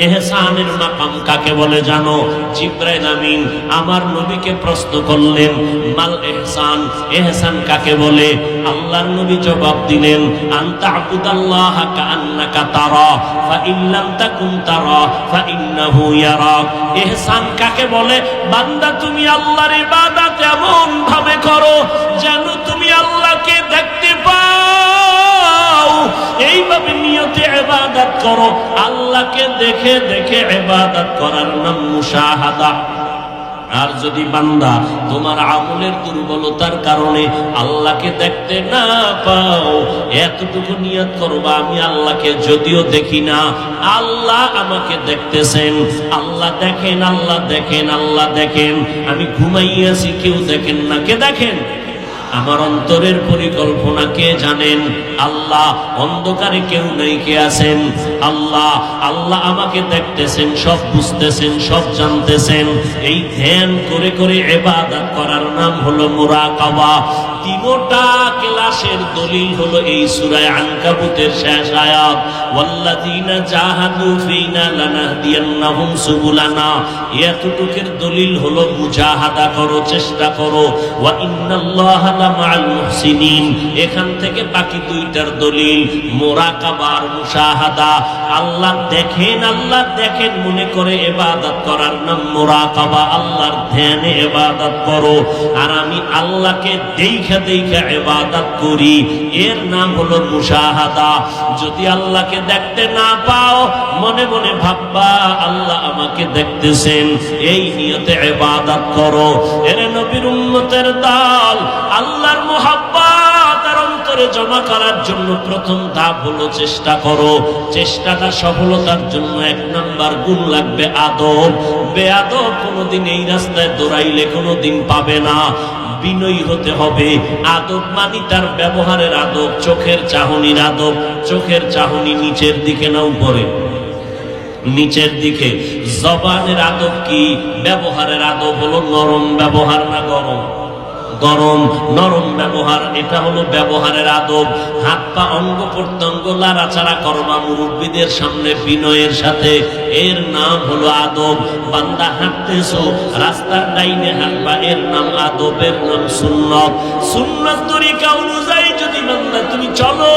ইহসানের মাকাম কাকে বলে জানো? জিবরাইল আমিন আমার নবীকে প্রশ্ন করলেন, মাল ইহসান, ইহসান কাকে বলে? আল্লাহর নবী জবাব দিলেন, আনতা আবুদাল্লাহা কাআন্নাকা তারা ফা ইন লাম তাকুন তারা ফা ইন্নাহু ইয়ারাক। ইহসান কাকে বলে? বান্দা তুমি আল্লাহর ইবাদত এমন ভাবে করো যেন তুমি আল্লাহকে দেখতে পাও। এইভাবে নিয়তে ইবাদত করো। আল্লাহকে দেখে দেখে ইবাদত করার নাম মুশাহাদা। আর যদি বান্দা তোমার আমলের দুর্বলতার কারণে আল্লাহকে দেখতে না পাও, এতটুকু নিয়ত করবা, আমি আল্লাহকে যদিও দেখি না, আল্লাহ আমাকে দেখতেছেন। আল্লাহ দেখেন, আল্লাহ দেখেন, আল্লাহ দেখেন। আমি ঘুমাইয়াছি, কেউ দেখেন না। কে দেখেন? আমার অন্তরের পরিকল্পনা কে জানেন? আল্লাহ। অন্ধকারে কেউ নাই, কে আছেন? আল্লাহ আল্লাহ আমাকে দেখতেছেন, সব বুঝতেছেন, সব জানতেছেন। এই ধ্যান করে করে ইবাদত করার নাম হলো মুরাকাবা। তিনটা ক্লাসের দলিল হলো এই সূরা আনকাবুতের শেষ আয়াত, ওয়াল্লাযীনা জাহাদু ফীনা লানাহদিয়ান্নাহুম সুবুলানা। এতটুকুর দলিল হলো মুজাহাদা করো, চেষ্টা করো, ওয়া ইন্নাল্লাহা লামাআল মুহসিনিন। এখান থেকে বাকি দুইটার দলিল মুরাকাবা আর মুশাহাদা। আল্লাহ দেখেন মনে করে ইবাদত করার নাম মুরাকাবা। আল্লাহর ধ্যানে ইবাদত করো। আর আমি আল্লাহকে দেখা ইবাদত করি, এর নাম হলো মুশাহাদা। যদি আল্লাহকে দেখতে না পাও, মনে মনে ভাববা আল্লাহ আমাকে দেখতেছেন, এই নিয়তে ইবাদত করো। এর নবীর উম্মতের দল, আল্লাহর মুহাব্বত আর অন্তরে জমা করার জন্য প্রথম ধাপ হলো চেষ্টা করো। চেষ্টাটা সফলতার জন্য এক নাম্বার গুণ লাগবে আদব। বেয়াদব কোনোদিন এই রাস্তায় দৌড়াইলে কোনোদিন পাবে না। বিনয়ী হতে হবে। আদব মানি তার ব্যবহারের আদব, চোখের চাহনির আদব। চোখের চাহনি নিচের দিকে না উপরে? নিচের দিকে। জবানের আদব কি? ব্যবহারের আদব হলো নরম ব্যবহার না গরম? গরম, নরম ব্যবহার, এটা হলো ব্যবহারের আদব। হাত পা অঙ্গ প্রত্যঙ্গ লাড়াচাড়া করবা মুরব্বীদের সামনে বিনয়ের সাথে, এর নাম হলো আদব। বান্দা হাঁটতেছো, রাস্তার ডাইনে হাঁটবা, এর নাম আদব, এর নাম সুন্নত। সুন্নত তরিকা অনুযায়ী যদি বান্দা তুমি চলো,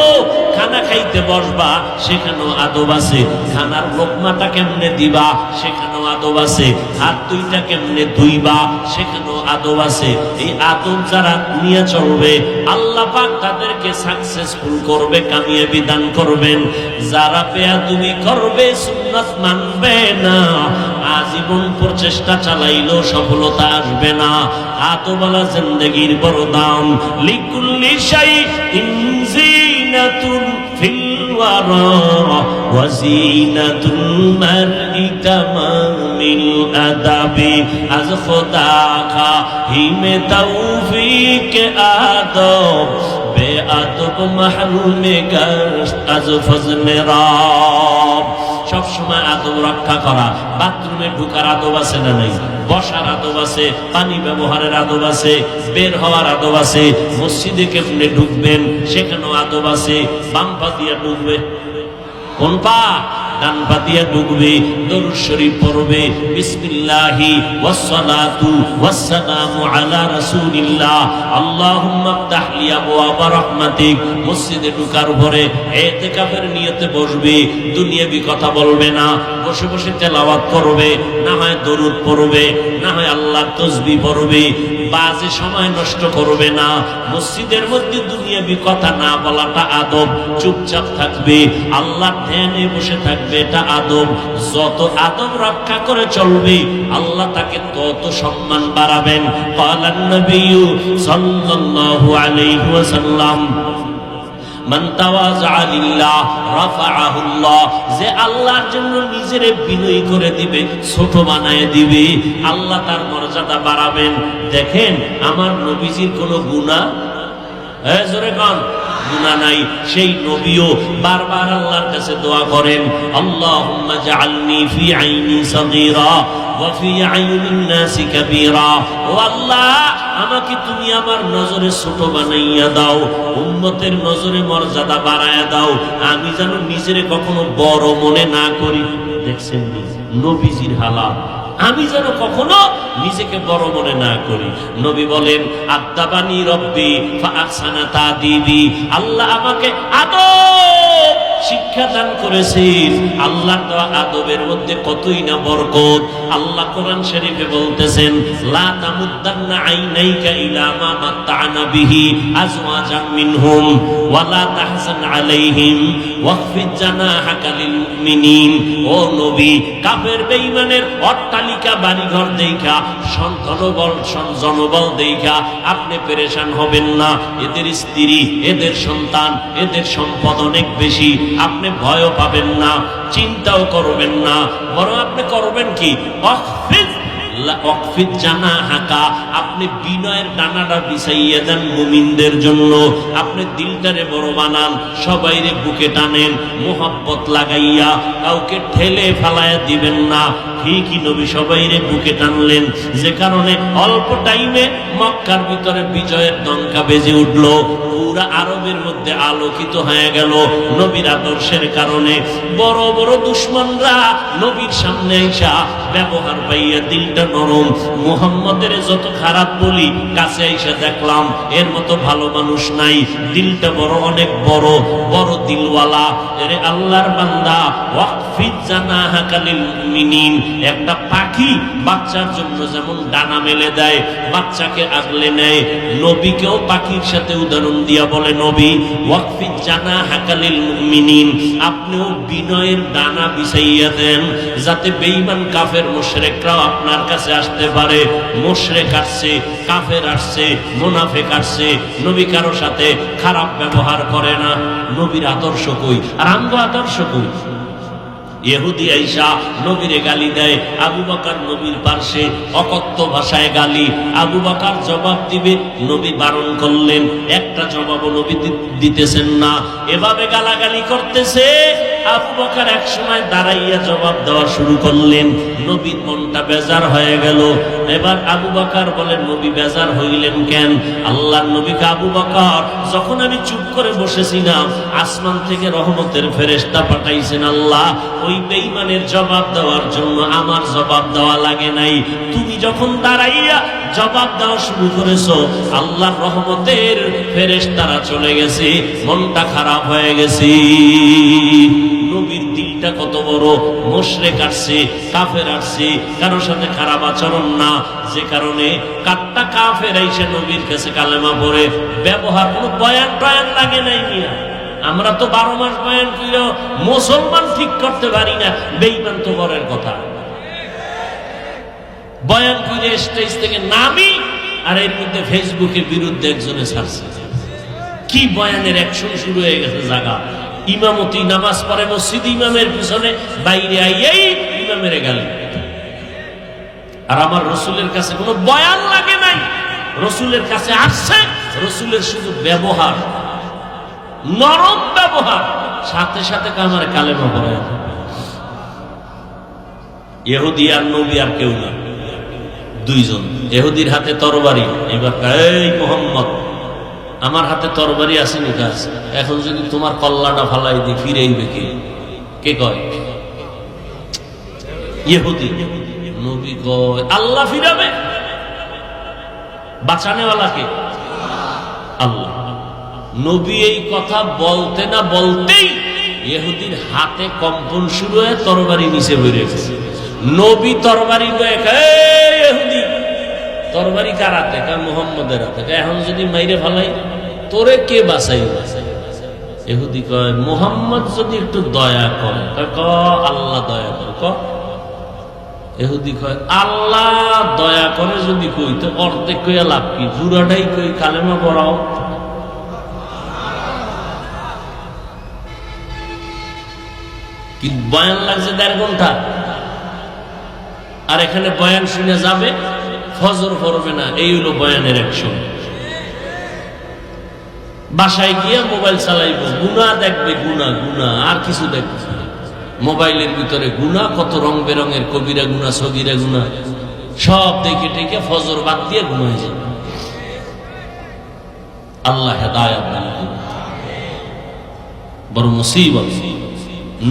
খানা খাইতে বসবা, সেখানেও আদব আছে। খানার লোকমাটা কেমনে দিবা, সেখানেও আদব আছে। হাত দুইটা কেমনে ধুইবা, সেখানেও আদব আছে। এই আদব যারা নিয়ে চলবে, আল্লাহ পাক তাদেরকে সাকসেসফুল করবে, কামিয়াবি দান করবেন। যারা বেয়াদবি করবে, সুন্নাত মানবে না, আজীবন প্রচেষ্টা চালাইলেও সফলতা আসবে না। আদবওয়ালা জিন্দেগির বড় দাম। লিকুল্লি শাইইন জিনাতুন ফিল ওয়ারা ওয়া জিনাতুল মারই তামামিল আদাবি। আজ খোদা খাহিমে তৌফিক আদব, বেআদব মাহরুমে গশত আজ ফজলে রাব। সবসময় আদব রক্ষা করা। বাথরুমে ঢুকার আদব আছে না নাই? বসার আদব আছে, পানি ব্যবহারের আদব আছে, বের হওয়ার আদব আছে। মসজিদে কেমনে ঢুকবেন, সেখানেও আদব আছে। বাম পা দিয়ে ঢুকবে, কোন পা? ডান পা দিয়ে ঢুকবে। দরুদ শরীফ পড়বে, বিসমিল্লাহি ওয়াসসালাতু ওয়াসসালামু আলা রাসূলিল্লাহ, আল্লাহুম্মা ইফতাহ লি আবওয়াবা রাহমাতিক। মসজিদে ঢোকার পরে ইতিকাফের নিয়তে বসবে, দুনিয়াবি কথা বলবে না, বসে বসে তেলাওয়াত করবে, না হয় দরুদ পড়বে, না হয় আল্লাহর তাসবিহ পড়বে। বাজে সময় নষ্ট করবে না। মসজিদের মধ্যে দুনিয়াবি কথা না বলাটা আদব। চুপচাপ থাকবে, আল্লাহর ধ্যানে বসে থাকবে, এটা আদব। যত আদব রক্ষা করে চলবে, আল্লাহ তাকে তত সম্মান বাড়াবেন। ক্বালান নবিয়্যু সাল্লাল্লাহু আলাইহি ওয়াসাল্লাম, মান তাওয়াযা লিল্লাহ রাফাআহুল্লাহ। যে আল্লাহর জন্য নিজেরে বিনয়ী করে দিবে, ছোট বানায় দিবে, আল্লাহ তার মর্যাদা বাড়াবেন। দেখেন আমার নবীজির কোনো গুনাহ, জোরে কোন গুনাহ নাই। সেই নবীও বারবার আল্লাহর কাছে দোয়া করেন, আল্লাহুম্মা জাআলনি ফি আইনি সাগীরা ওয়া ফি আইনিন নাসি কাবীরা। ও আল্লাহ, আমাকে তুমি আমার নজরে ছোট বানাইয়া দাও, উম্মতের নজরে মর্যাদা বাড়াইয়া দাও। আমি যেন নিজেরে কখনো বড় মনে না করি। দেখছেন নবীজির হালাত, আমি যেন কখনো নিজেকে বড় মনে না করি। নবী বলেন, আদাবানি রব্বি ফাআহসানা তাদিবি। আল্লাহ আমাকে আদব শিক্ষা দান করেছেন। আল্লাহ দেওয়া আদবের মধ্যে কতই না বরকত। আল্লাহ কোরআন শরীফে বলতেছেন, লা তামুদ্দান্না আইনাইকা ইলা মা মাত্তা'না বিহি আজওয়াজাম মিনহুম ওয়া লা তাহজান আলাইহিম ওয়াখফিজ জানাহাকা লিল মুমিনিন। ও নবী, কাফের বেঈমানের অট্টালিকা বাড়িঘর দেখা, জনবল দেখা আপনি পেরেশান হবেন না। এদের স্ত্রী, এদের সন্তান, এদের সম্পদ অনেক বেশি, আপনি ভয়ও পাবেন না, চিন্তাও করবেন না। বরং আপনি করবেন কি? ওয়াকফিদ জানাহাকা, আপনি বিনয়ের ডানাটা বিছাইয়া দেন মুমিনদের জন্য। আপনি দিলটারে বড় বানান, সবাইরে বুকে টানেন, মোহাব্বত লাগাইয়া কাউকে ঠেলে ফেলায়া দিবেন না। ঠিকই নবী সবাইরে বুকে টানলেন, যে কারণে অল্প টাইমে মক্কার ভিতরে বিজয়ের ডঙ্কা বেজে উঠল। পুরা আরবের মধ্যে আলোকিত হয়ে গেল নবীর আদর্শের কারণে। বড় বড় দুশমনরা নবীর সামনে আইসা ব্যবহার পাইয়া দিলটা নরম। মুহাম্মদের যত খারাপ বলি, কাছে আইসা দেখলাম এর মতো ভালো মানুষ নাই, দিলটা বড়, অনেক বড়, বড় দিলওয়ালা। এরে আল্লাহর বান্দা, ওয়াকফিদ জানাহাকা লিল মুমিনিন। একটা পাখি বাচ্চার জন্য যেমন ডানা মেলে দেয়, বাচ্চাকে আগলে নেয়, নবীকেও পাখির সাথে উদাহরণ দিয়া বলে, নবী ওয়াকফিদ জানাহাকা লিল মুমিনিন, আপনিও বিনয়ের ডানা বিছাইয়া দেন, যাতে বেঈমান কাফের মুশরিকরাও আপনার কাছে আসতে পারে। মুশরিক আসছে, কাফের আসছে, মুনাফিক আসছে, নবী কারো সাথে খারাপ ব্যবহার করে না। নবীর আদর্শ কই আর আমগো আদর্শ কই? ইহুদি আইসা নবীরে গালি দেয়, আবু বকর নবীর পার্শ্বে অকথ্য ভাষায় গালি। আবু বকর জবাব দিবে, নবী বারণ করলেন, একটা জবাবও নবী দিতেছেন না, এভাবে গালাগালি করতেছে। আবু বকর এক সময় দাঁড়াইয়া জবাব দেওয়া শুরু করলেন, নবীর মনটা বেজার হয়ে গেল। এবার আবু বকর বলেন, নবী বেজার হইলেন কেন? আল্লাহর নবীকে, আবু বকর, যখন আমি চুপ করে বসেছিলাম, আসমান থেকে রহমতের ফেরেশতা পাঠাইছেন আল্লাহ ওই বেঈমানের জবাব দেওয়ার জন্য, আমার জবাব দেওয়া লাগে নাই। তুমি যখন দাঁড়াইয়া জবাব দেওয়া শুরু করেছো, আল্লাহর রহমতের ফেরেশতারা চলে গেছে, মনটা খারাপ হয়ে গেছে। নবীর দিলটা কত বড়! মুশরিক আসছে, কাফের আসছে, কারোর সাথে খারাপ আচরণ না, যে কারণে কাট্টা কাফের আইসে নবীর কাছে কালেমা পড়ে। ব্যবহার কোনো বয়ান টয়ান লাগে নাই মিয়া। আমরা তো 12 মাস বয়ান কইলেও মুসলমান ঠিক করতে পারি না, বেঈমান তো বড়ের কথা। বয়ান কইলে স্টেজ থেকে নামি, আর এর মধ্যে ফেসবুকের বিরুদ্ধে একজনে ছাড়ছে। কি বয়ানের অ্যাকশন শুরু হয়ে গেছে জায়গা। ইমামতি নামাজ পড়ে মসজিদ, ইমামের পিছনে বাইরে আইয়াই ইমামের গালি। আর আমার রসুলের কাছে কোনো বয়ান লাগে নাই, রসুলের কাছে আসছে, রসুলের শুধু ব্যবহার, নরম ব্যবহার, সাথে সাথে আমার কালেমা পড়ে। ইহুদি আর নবী আর কেউ না, দুইজন। ইহুদির হাতে তরবারি, এবার এই মুহাম্মদ, আমার হাতে তরবারি আসেনি কাজ, এখন যদি তোমার কল্লাটা ফালাই দিই ফিরেইবে কে? কে কয়? ইহুদি। নবী কয় আল্লাহ ফিরাবে। বাঁচানেওয়ালা কে? আল্লাহ। নবী এই কথা বলতে না বলতেই ইহুদির হাতে কম্পন শুরু হয়ে তরবারি নিচে বেরিয়ে গেছে। নবী তরবারি লয়ে, ইহুদি তরবারি কার হাতে? মুহাম্মদের হাতে। এখন যদি মাইরে ফালাই, তোরে কে বাঁচাই? ইহুদি কয় মুহাম্মদ যদি একটু দয়া করে। আল্লাহ দয়া করে। ইহুদি কয় আল্লাহ দয়া করে যদি কই, তো অর্ধেক কইয়া লাভ কি? পুরাটাই কই কালেমা পড়াও। কি বয়ান লাগছে 1.5 ঘন্টা, আর এখানে বয়ান শুনে যাবে, ফজর পড়বে না। এই হলো বয়ানের অ্যাকশন। বাসায় গিয়ে মোবাইল চালাইব, গুনাহ দেখবে, গুনাহ গুনাহ, আর কিছু দেখবে। মোবাইলের ভিতরে গুনাহ, কত রং বেরঙের কবিরা গুনাহ, সগীরা গুনাহ, সব দেখে টেকে ফজর বাদ দিয়ে ঘুমায় যায়। আল্লাহ হেদায়েত দান করুন। বড় মুসিবত।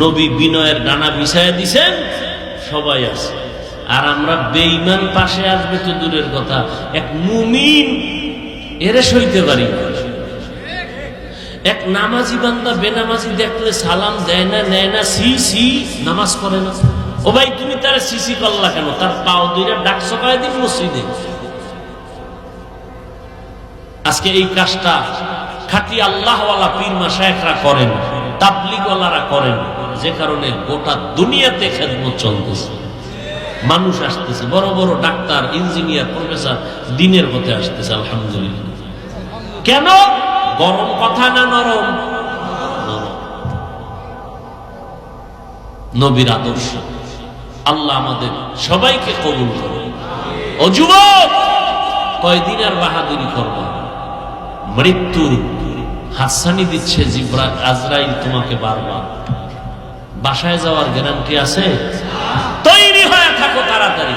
নবী বিনয়ের ডানা বিছায়া দিছেন, সবাই আছে, আর আমরা বেঈমান পাশে আসবে তো দূরের কথা, এক মুমিন এরে সইতে পারি না। এক নামাজি বান্দা বেনামাজি দেখলে সালাম দেয় না, নেয় না, সি সি, নামাজ পড়ে না। ও ভাই, তুমি তার সিসি করলা কেন? তার পাও দুইটা ডাকছো কয়দিন মসজিদে? আজকে এই কাজটা খাঁটি আল্লাহওয়ালা পীর মাশায়েখরা করেন, তাবলীগওয়ালারা করেন, যে কারণে গোটা দুনিয়াতে খেদমত চলতেছে। মানুষ আসতেছে, বড় বড় ডাক্তার, ইঞ্জিনিয়ার, প্রফেসর দ্বীনের পথে আসতেছে, আলহামদুলিল্লাহ। কেন? গরম কথা না নরম? নবীর আদর্শ। আল্লাহ আমাদের সবাইকে কবুল করুন। ও যুবক, কয়দিন আর বাহাদুরি করব? মৃত্যুর হাতছানি দিচ্ছে আজরাইল তোমাকে বারবার। বাসায় যাওয়ার গ্যারান্টি আছে? তৈরি হয়ে থাকো তাড়াতাড়ি।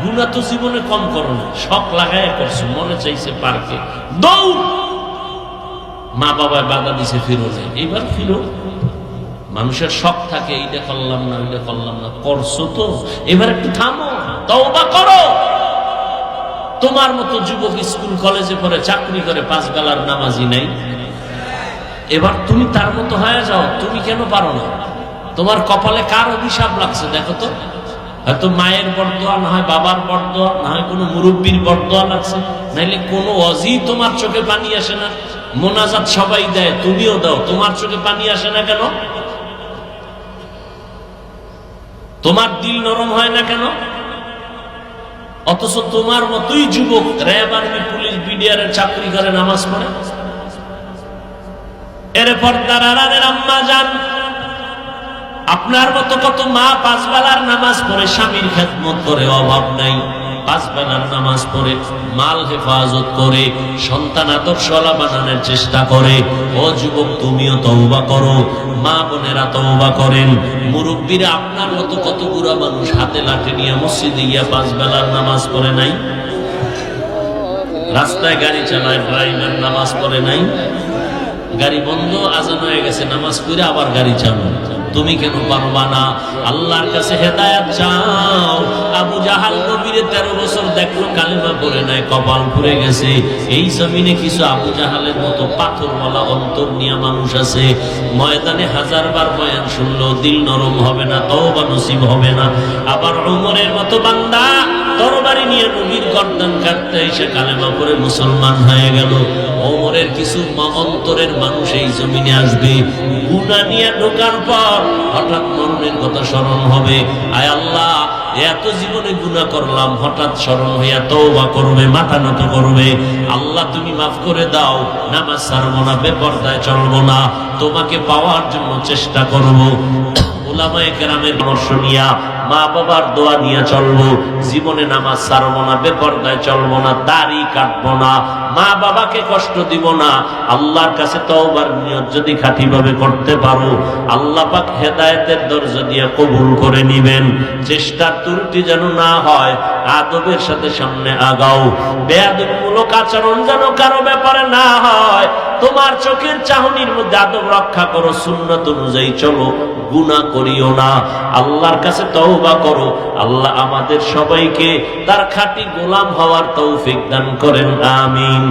গুনাহ তো জীবনে কম করো না, শখ লাগায় করছো, মনে চাইছে পার্কে, দৌড়। মা বাবা বাধা দিছে ফিরো না, এইবার ফিরো। মানুষের শখ থাকে, এইটা করলাম না ওইটা করলাম না, করছো তো এবার একটু থামো, তওবা করো। তোমার মতো যুবক স্কুল কলেজে পড়ে চাকরি করে 5 বেলার নামাজি নাই, এবার তুমি তার মতো হয়ে যাও। তুমি কেন পারো না? তোমার কপালে কার অভিশাপ লাগছে দেখো তো। হয়তো মায়ের বরদোয়া, না হয় বাবার বরদোয়া, না হয় কোনো মুরব্বীর বরদোয়া লাগছে, নাইলে কোনো অজি তোমার চোখে পানি আসে না। মোনাজাত সবাই দেয়, তুমিও দাও, তোমার চোখে পানি আসে না কেন? তোমার দিল নরম হয় না কেন? অথচ তোমার মতোই যুবক র্যাব, আর্মি, পুলিশ, বিডিআর এর চাকরি করে, নামাজ পড়ে। এর পর্দার আড়ালের আম্মা জান, আপনার মতো কত মা 5 বেলার নামাজ পড়ে, স্বামীর খেদমত করে, অভাব নাই, 5 বেলার নামাজ পড়ে, মাল হেফাজত করে, সন্তান আদর্শওয়ালা বানানোর চেষ্টা করে। ও যুবক, তুমিও তওবা করো, মা বোনেরা তওবা করেন। মুরব্বীরা আপনার মতো কত বুড়া মানুষ হাতে লাঠি নিয়ে মসজিদে গিয়া 5 বেলার নামাজ পড়ে নাই? রাস্তায় গাড়ি চালায়, ড্রাইভার নামাজ পড়ে নাই? গাড়ি বন্ধ, আজান হয়ে গেছে, নামাজ পড়ে আবার গাড়ি চালানো। তুমি কেন পারবা না? আল্লাহর কাছে হেদায়েত চাও। আবু জাহাল নবীরে 13 বছর দেখলো, কালেমা পড়ে নাই, কপাল পুড়ে গেছে। এই জমিনে কিছু আবু জাহালের মতো পাথরওয়ালা অন্তর নিয়ে মানুষ আছে, ময়দানে 1000 বার বয়ান শুনলেও দিল নরম হবে না, তওবা নসিব হবে না। আবার ওমরের মতো বান্দা তরবারি নিয়ে নবীর গর্দান কাটতে এসে কালেমা পড়ে মুসলমান হয়ে গেল। ওমরের কিছু অন্তরের মানুষ এই জমিনে আসবে, গুনাহ নিয়ে ঢোকার পর হঠাৎ মরণের কথা স্মরণ হবে। আয় আল্লাহ, এত জীবনে গুনাহ করলাম, হঠাৎ স্মরণ হইয়া তওবা করবে, মাথা নত করবে। আল্লাহ তুমি মাফ করে দাও, নামাজ ছাড়বো না, বেপরদায় চলবো না, তোমাকে পাওয়ার জন্য চেষ্টা করব। উলামায়ে কেরামের পরামর্শ নিয়া, মা বাবার দোয়া নিয়ে চলবো, জীবনে নামাজ ছাড়বো না, বেপরদায় চলবো না, দাড়ি কাটবো না, মা বাবাকে কষ্ট দিব না। আল্লাহর কাছে তওবার নিয়ত যদি খাঁটিভাবে করতে পারো, আল্লাহ পাক হেদায়েতের দরজা দিয়ে কবুল করে নিবেন। চেষ্টার ত্রুটি যেন না হয়, আদবের সাথে সামনে আগাও, বেয়াদবিমূলক আচরণ যেন কারো ব্যাপারে না হয়। তোমার চোখের চাহনির মধ্যে আদব রক্ষা করো, সুন্নাত অনুযায়ী চলো, গুনাহ করিও না। আল্লাহর কাছে তওবা করো। আল্লাহ আমাদের সবাইকে তার খাঁটি গোলাম হওয়ার তৌফিক দান করেন, আমিন।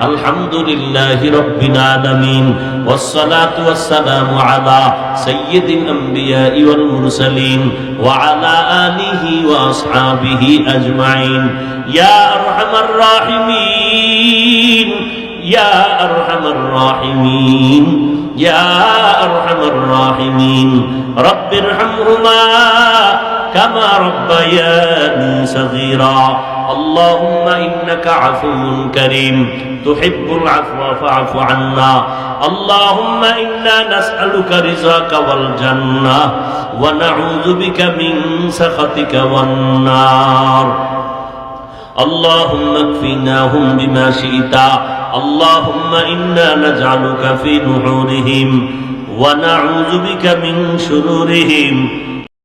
আলহামদুলিল্লাহি রাব্বিল আলামিন, ওয়াসসালাতু ওয়াসসালামু আলা সাইয়্যিদিল আমবিয়া ওয়াল মুরসালিন ওয়া আলা আলিহি ওয়া আসহাবিহি আজমাইন। ইয়া আরহামার রাহিমিন, ইয়া আরহামার রাহিমিন, ইয়া আরহামার রাহিমিন। রব্বিরহামহুমা কামা রাব্বায়ানি সগীরা। আল্লাহুম্মা ইন্নাকা আফুউন কারীম তুহিব্বুল আফওয়া ফা'ফু আন্না। আল্লাহুম্মা ইন্না নাসআলুকা রিযাকা ওয়াল জান্নাহ ওয়া নাউযু বিকা মিন সাখাতিকা ওয়ান নার। اللهم اكفناهم بما شئت. اللهم إنا نجعلك في نحورهم ونعوذ بك من شرورهم